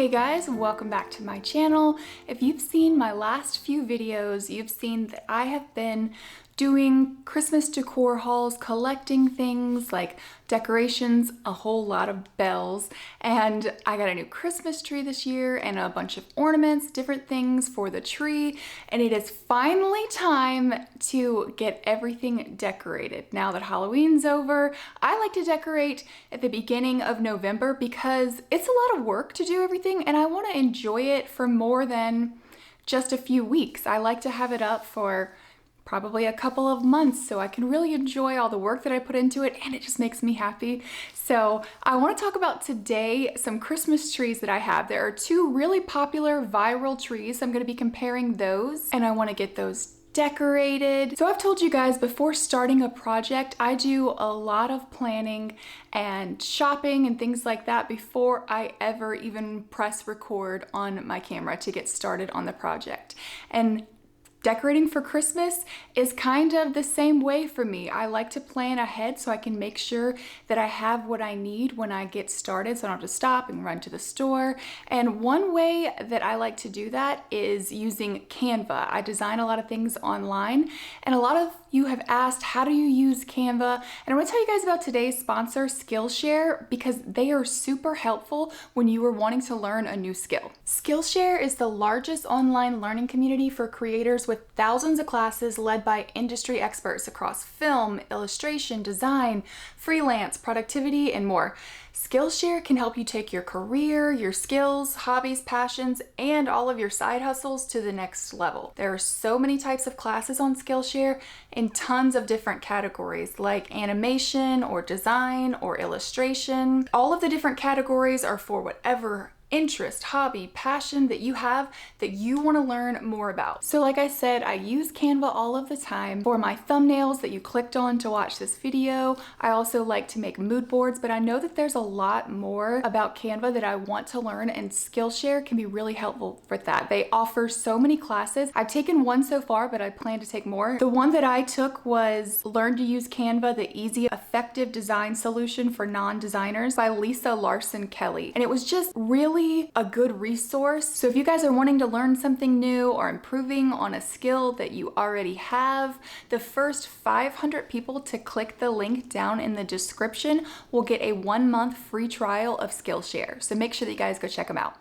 Hey guys, welcome back to my channel. If you've seen my last few videos, you've seen that I have been doing Christmas decor hauls, collecting things like decorations, a whole lot of bells, and I got a new Christmas tree this year and a bunch of ornaments, different things for the tree, and it is finally time to get everything decorated. Now that Halloween's over, I like to decorate at the beginning of November because it's a lot of work to do everything and I want to enjoy it for more than just a few weeks. I like to have it up for probably a couple of months so I can really enjoy all the work that I put into it, and it just makes me happy. So I want to talk about today some Christmas trees that I have. There are two really popular viral trees. I'm going to be comparing those and I want to get those decorated. So I've told you guys before starting a project, I do a lot of planning and shopping and things like that before I ever even press record on my camera to get started on the project. And decorating for Christmas is kind of the same way for me. I like to plan ahead so I can make sure that I have what I need when I get started so I don't have to stop and run to the store. And one way that I like to do that is using Canva. I design a lot of things online and a lot of you have asked, how do you use Canva? And I want to tell you guys about today's sponsor, Skillshare, because they are super helpful when you are wanting to learn a new skill. Skillshare is the largest online learning community for creators with thousands of classes led by industry experts across film, illustration, design, freelance, productivity, and more. Skillshare can help you take your career, your skills, hobbies, passions, and all of your side hustles to the next level. There are so many types of classes on Skillshare in tons of different categories like animation or design or illustration. All of the different categories are for whatever interest, hobby, passion that you have that you want to learn more about. So like I said, I use Canva all of the time for my thumbnails that you clicked on to watch this video. I also like to make mood boards, but I know that there's a lot more about Canva that I want to learn, and Skillshare can be really helpful for that. They offer so many classes. I've taken one so far, but I plan to take more. The one that I took was Learn to Use Canva, the Easy Effective Design Solution for Non-Designers by Lisa Larson Kelly. And it was just really a good resource. So if you guys are wanting to learn something new or improving on a skill that you already have, the first 500 people to click the link down in the description will get a 1-month free trial of Skillshare. So make sure that you guys go check them out.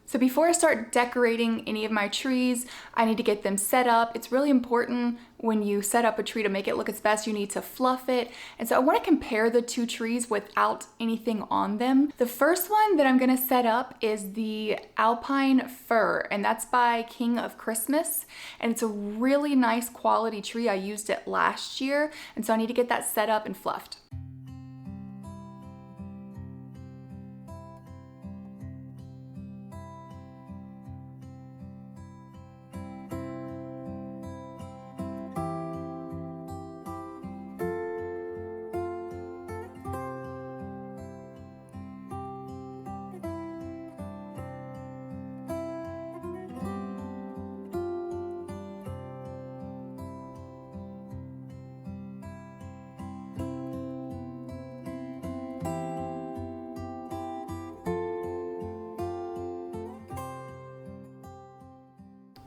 So before I start decorating any of my trees, I need to get them set up. It's really important when you set up a tree to make it look its best, you need to fluff it. And so I want to compare the two trees without anything on them. The first one that I'm going to set up is the Alpine Fir, and that's by King of Christmas. And it's a really nice quality tree. I used it last year, and so I need to get that set up and fluffed.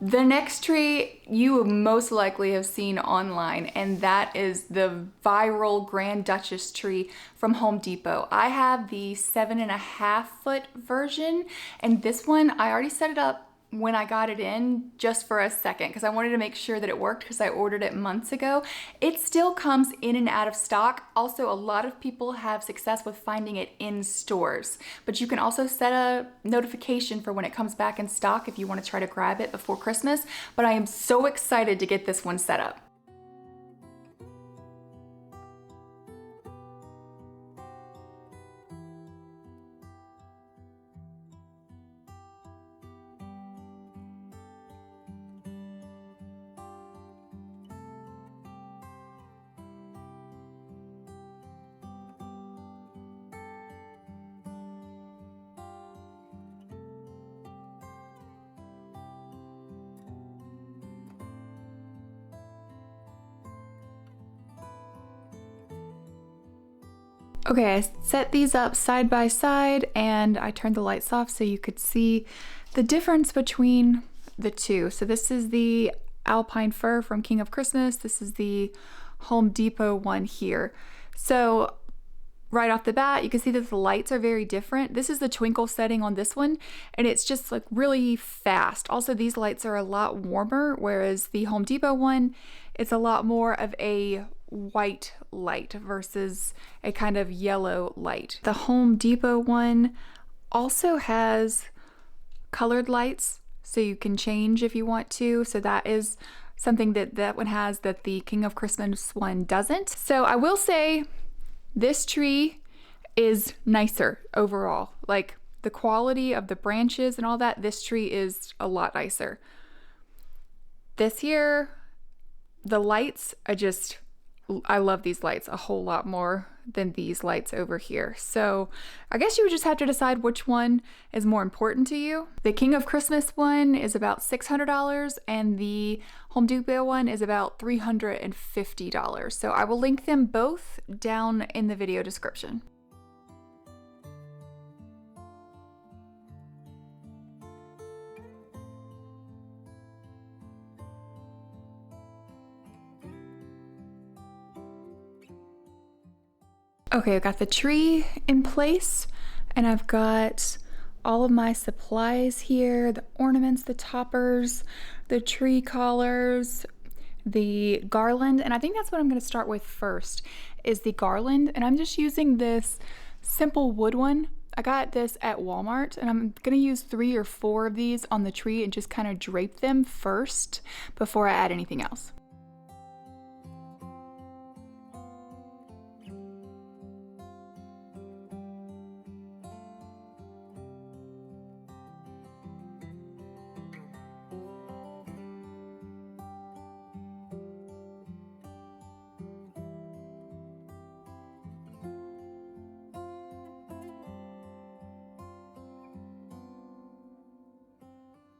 The next tree you most likely have seen online, and that is the viral Grand Duchess tree from Home Depot. I have the 7.5 foot version, and this one I already set it up when I got it in just for a second because I wanted to make sure that it worked because I ordered it months ago. It still comes in and out of stock. Also, a lot of people have success with finding it in stores, but you can also set a notification for when it comes back in stock if you want to try to grab it before Christmas. But I am so excited to get this one set up. Okay, I set these up side by side and I turned the lights off so you could see the difference between the two. So this is the Alpine Fir from King of Christmas. This is the Home Depot one here. So right off the bat, you can see that the lights are very different. This is the twinkle setting on this one, and it's just like really fast. Also, these lights are a lot warmer, whereas the Home Depot one, it's a lot more of a white light versus a kind of yellow light. The Home Depot one also has colored lights, so you can change if you want to. So that is something that that one has that the King of Christmas one doesn't. So I will say this tree is nicer overall. Like the quality of the branches and all that, this tree is a lot nicer. This here, the lights, I love these lights a whole lot more than these lights over here. So I guess you would just have to decide which one is more important to you. The King of Christmas one is about $600 and the Home Depot one is about $350. So I will link them both down in the video description. Okay, I've got the tree in place and I've got all of my supplies here, the ornaments, the toppers, the tree collars, the garland, and I think that's what I'm going to start with first is the garland, and I'm just using this simple wood one. I got this at Walmart and I'm going to use 3 or 4 of these on the tree and just kind of drape them first before I add anything else.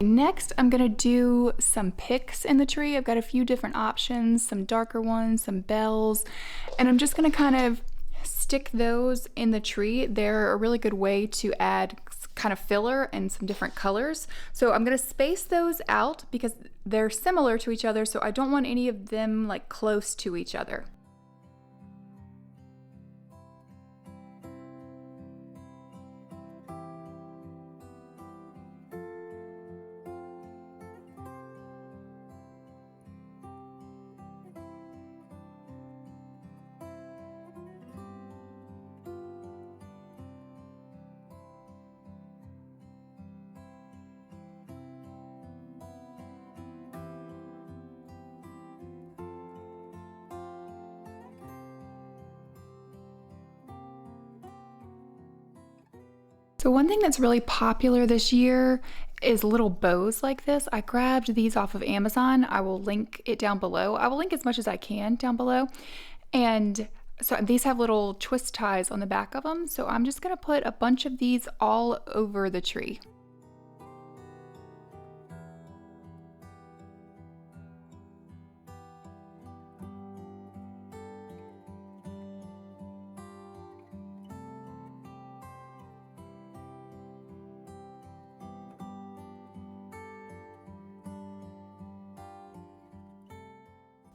Next, I'm gonna do some picks in the tree. I've got a few different options, some darker ones, some bells, and I'm just gonna kind of stick those in the tree. They're a really good way to add kind of filler and some different colors. So I'm gonna space those out because they're similar to each other, so I don't want any of them like close to each other. So one thing that's really popular this year is little bows like this. I grabbed these off of Amazon. I will link it down below. I will link as much as I can down below. And so these have little twist ties on the back of them. So I'm just gonna put a bunch of these all over the tree.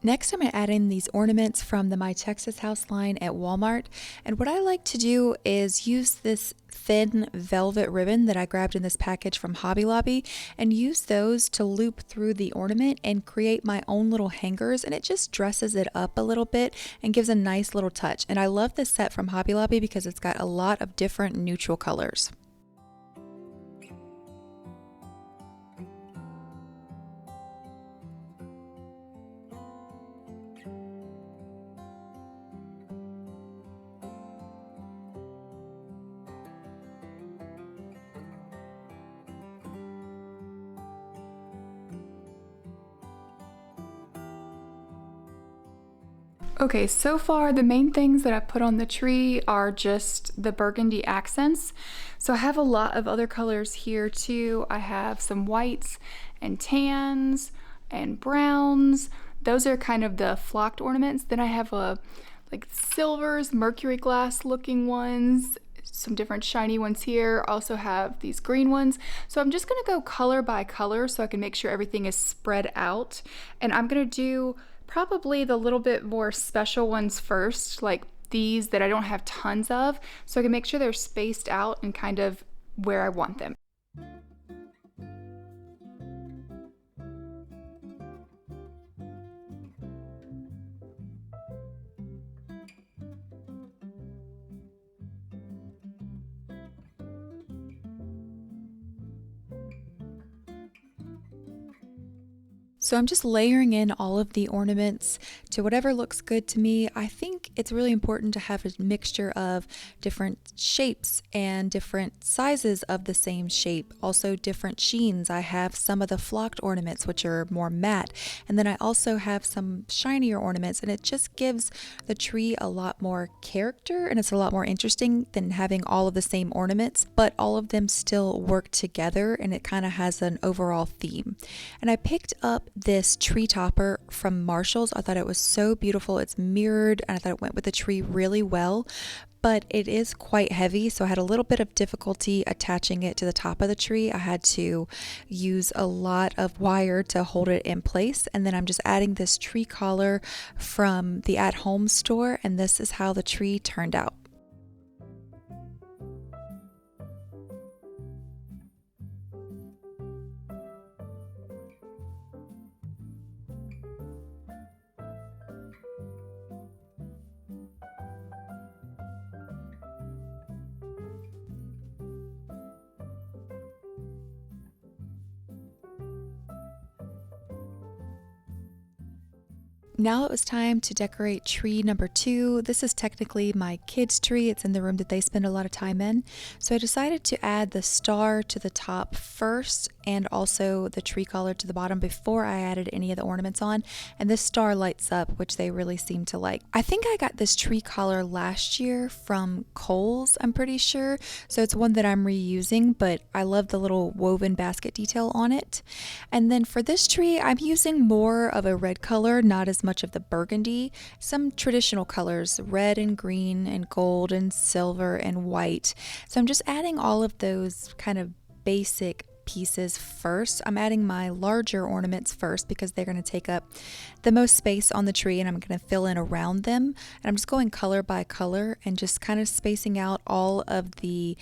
Next, I'm going to add in these ornaments from the My Texas House line at Walmart. And what I like to do is use this thin velvet ribbon that I grabbed in this package from Hobby Lobby and use those to loop through the ornament and create my own little hangers. And it just dresses it up a little bit and gives a nice little touch. And I love this set from Hobby Lobby because it's got a lot of different neutral colors. Okay, so far the main things that I put on the tree are just the burgundy accents. So I have a lot of other colors here too. I have some whites and tans and browns. Those are kind of the flocked ornaments. Then I have a like silvers, mercury glass looking ones, some different shiny ones here. Also have these green ones. So I'm just gonna go color by color so I can make sure everything is spread out. And I'm gonna do probably the little bit more special ones first, like these that I don't have tons of, so I can make sure they're spaced out and kind of where I want them. So I'm just layering in all of the ornaments to whatever looks good to me. I think it's really important to have a mixture of different shapes and different sizes of the same shape, also different sheens. I have some of the flocked ornaments, which are more matte, and then I also have some shinier ornaments, and it just gives the tree a lot more character, and it's a lot more interesting than having all of the same ornaments, but all of them still work together, and it kind of has an overall theme. And I picked up this tree topper from Marshall's. I thought it was so beautiful. It's mirrored, and I thought it went with the tree really well, but it is quite heavy, so I had a little bit of difficulty attaching it to the top of the tree. I had to use a lot of wire to hold it in place, and then I'm just adding this tree collar from the at-home store, and this is how the tree turned out. Now it was time to decorate tree number 2. This is technically my kids' tree. It's in the room that they spend a lot of time in. So I decided to add the star to the top first and also the tree collar to the bottom before I added any of the ornaments on. And this star lights up, which they really seem to like. I think I got this tree collar last year from Kohl's, I'm pretty sure. So it's one that I'm reusing, but I love the little woven basket detail on it. And then for this tree, I'm using more of a red color, not as much of the burgundy, some traditional colors, red and green and gold and silver and white. So I'm just adding all of those kind of basic pieces first. I'm adding my larger ornaments first because they're going to take up the most space on the tree, and I'm going to fill in around them. And I'm just going color by color and just kind of spacing out all of the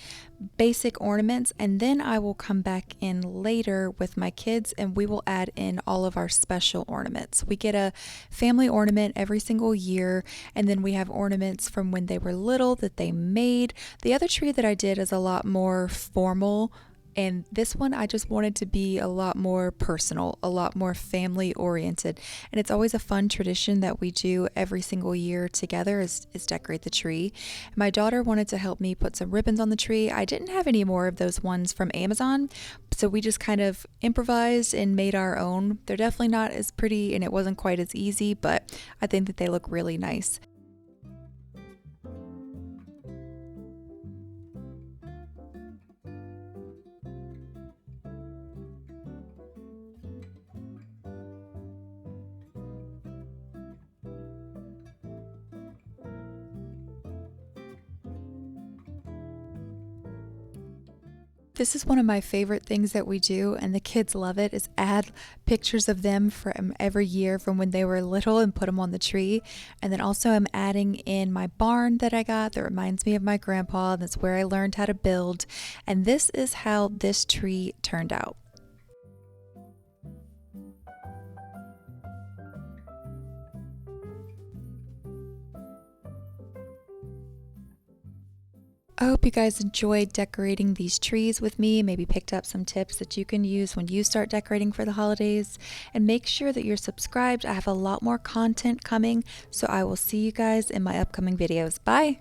basic ornaments, and then I will come back in later with my kids and we will add in all of our special ornaments. We get a family ornament every single year, and then we have ornaments from when they were little that they made. The other tree that I did is a lot more formal, and this one I just wanted to be a lot more personal, a lot more family oriented. And it's always a fun tradition that we do every single year together is decorate the tree. My daughter wanted to help me put some ribbons on the tree. I didn't have any more of those ones from Amazon, so we just kind of improvised and made our own. They're definitely not as pretty and it wasn't quite as easy, but I think that they look really nice. This is one of my favorite things that we do, and the kids love it, is add pictures of them from every year from when they were little and put them on the tree. And then also I'm adding in my barn that I got that reminds me of my grandpa. That's where I learned how to build. And this is how this tree turned out. I hope you guys enjoyed decorating these trees with me, maybe picked up some tips that you can use when you start decorating for the holidays, and make sure that you're subscribed. I have a lot more content coming, so I will see you guys in my upcoming videos. Bye!